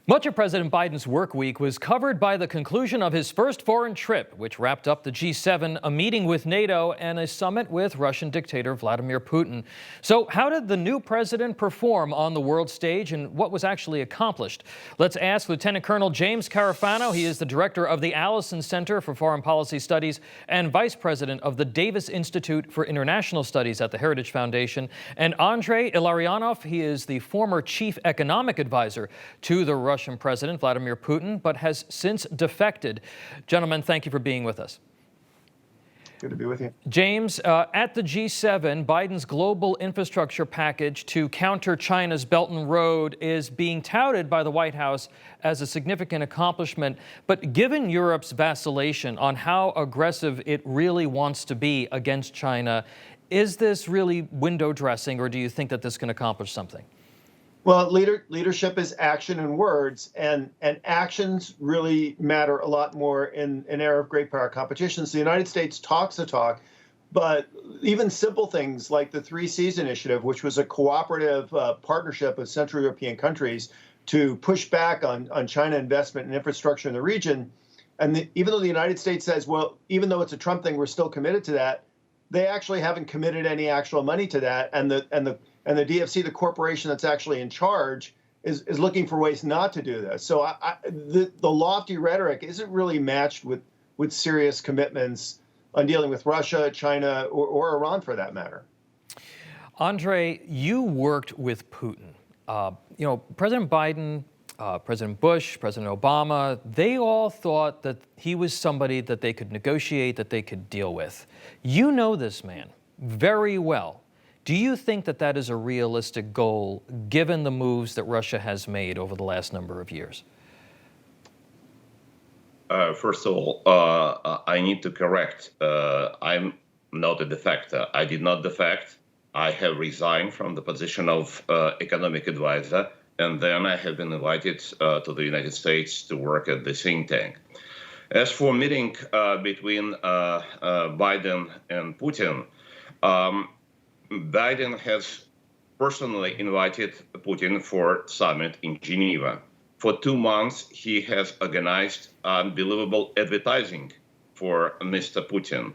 Much of President Biden's work week was covered by the conclusion of his first foreign trip, which wrapped up the G7, a meeting with NATO, and a summit with Russian dictator Vladimir Putin. So how did the new president perform on the world stage, and what was actually accomplished? Let's ask Lieutenant Colonel James Carafano. He is the director of the Allison Center for Foreign Policy Studies and vice president of the Davis Institute for International Studies at the Heritage Foundation. And ANDREI ILLARIONOV, he is the former chief economic advisor to the Russian President Vladimir Putin, but has since defected. Gentlemen, thank you for being with us. Good to be with you. James, at the G7, Biden's global infrastructure package to counter China's Belt and Road is being touted by the White House as a significant accomplishment. But given Europe's vacillation on how aggressive it really wants to be against China, is this really window dressing, or do you think that this can accomplish something? Well, leadership is action and words, and actions really matter a lot more in an era of great power competitions. The United States talks the talk, but even simple things like the 3 Cs initiative, which was a cooperative partnership of Central European countries to push back on China investment in infrastructure in the region. And even though the United States says, well, even though it's a Trump thing, we're still committed to that, they actually haven't committed any actual money to that. And the DFC, the corporation that's actually in charge, is looking for ways not to do this. So the lofty rhetoric isn't really matched with serious commitments on dealing with Russia, China, or Iran for that matter. ANDREI, you worked with Putin. President Biden, President Bush, President Obama, they all thought that he was somebody that they could negotiate, that they could deal with. You know this man very well. Do you think that that is a realistic goal, given the moves that Russia has made over the last number of years? First of all, I need to correct. I'm not a defector. I did not defect. I have resigned from the position of economic advisor, and then I have been invited to the United States to work at the think tank. As for meeting between Biden and Putin, Biden has personally invited Putin for summit in Geneva. For 2 months, he has organized unbelievable advertising for Mr. Putin.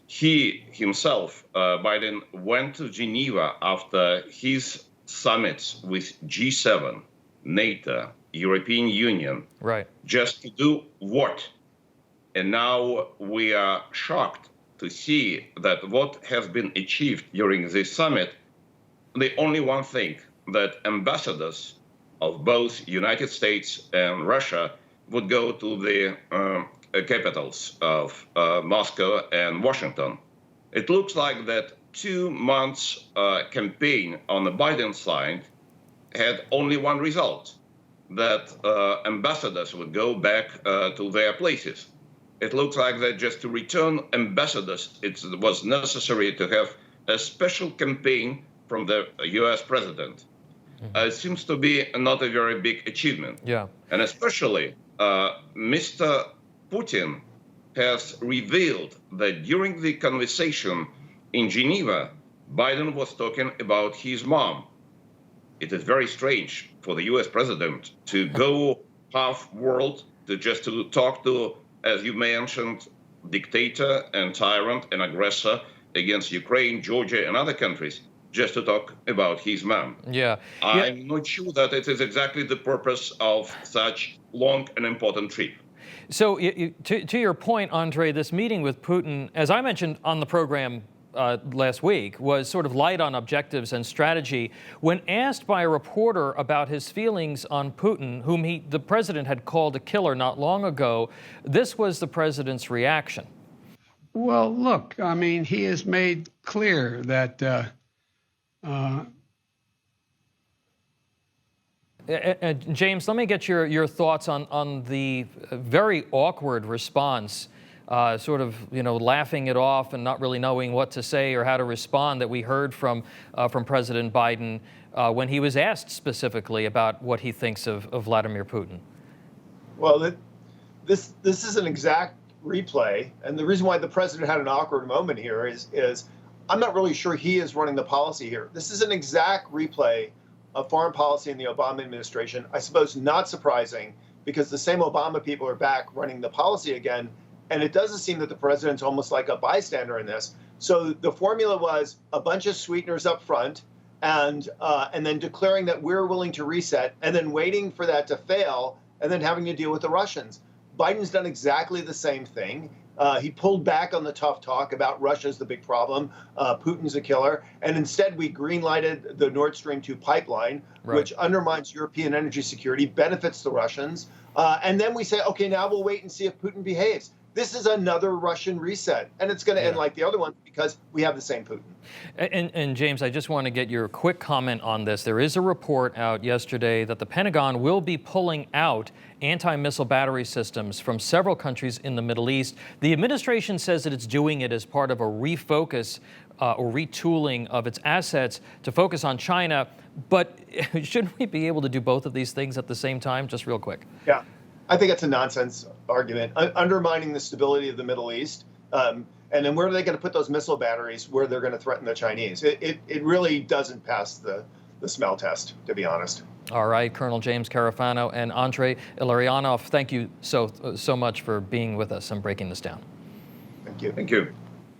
He himself, Biden, went to Geneva after his summits with G7, NATO, European Union, right, just to do what? And now we are shocked to see that what has been achieved during this summit, the only one thing that ambassadors of both United States and Russia would go to the capitals of Moscow and Washington. It looks like that 2 months campaign on the Biden side had only one result, that ambassadors would go back to their places. It looks like that just to return ambassadors, it was necessary to have a special campaign from the US president. It seems to be not a very big achievement. Yeah. And especially Mr. Putin has revealed that during the conversation in Geneva, Biden was talking about his mom. It is very strange for the US president to go half world to talk to, as you mentioned, dictator and tyrant and aggressor against Ukraine, Georgia, and other countries, just to talk about his mom. Yeah. I'm not sure that it is exactly the purpose of such long and important trip. So to your point, ANDREI, this meeting with Putin, as I mentioned on the program last week, was sort of light on objectives and strategy. When asked by a reporter about his feelings on Putin, whom the president had called a killer not long ago, this was the president's reaction. Well, look, I mean, he has made clear that James, let me get your thoughts on the very awkward response, sort of laughing it off and not really knowing what to say or how to respond, that we heard from President Biden when he was asked specifically about what he thinks of Vladimir Putin. Well, this is an exact replay, and the reason why the president had an awkward moment here is I'm not really sure he is running the policy here. This is an exact replay foreign policy in the Obama administration. I suppose not surprising, because the same Obama people are back running the policy again. And it doesn't seem that the president's almost like a bystander in this. So the formula was a bunch of sweeteners up front, and then declaring that we're willing to reset, and then waiting for that to fail, and then having to deal with the Russians. Biden's done exactly the same thing. He pulled back on the tough talk about Russia's the big problem, Putin's a killer, and instead we greenlighted the Nord Stream 2 pipeline, Right. which undermines European energy security, benefits the Russians, and then we say, okay, now we'll wait and see if Putin behaves. This is another Russian reset, and it's going to end like the other one because we have the same Putin. And James, I just want to get your quick comment on this. There is a report out yesterday that the Pentagon will be pulling out anti-missile battery systems from several countries in the Middle East. The administration says that it's doing it as part of a refocus or retooling of its assets to focus on China. But shouldn't we be able to do both of these things at the same time? Just real quick. Yeah. I think it's a nonsense argument, undermining the stability of the Middle East. And then where are they going to put those missile batteries where they're going to threaten the Chinese? It really doesn't pass the smell test, to be honest. All right, Colonel James Carafano and ANDREI ILLARIONOV, thank you so much for being with us and breaking this down. Thank you. Thank you.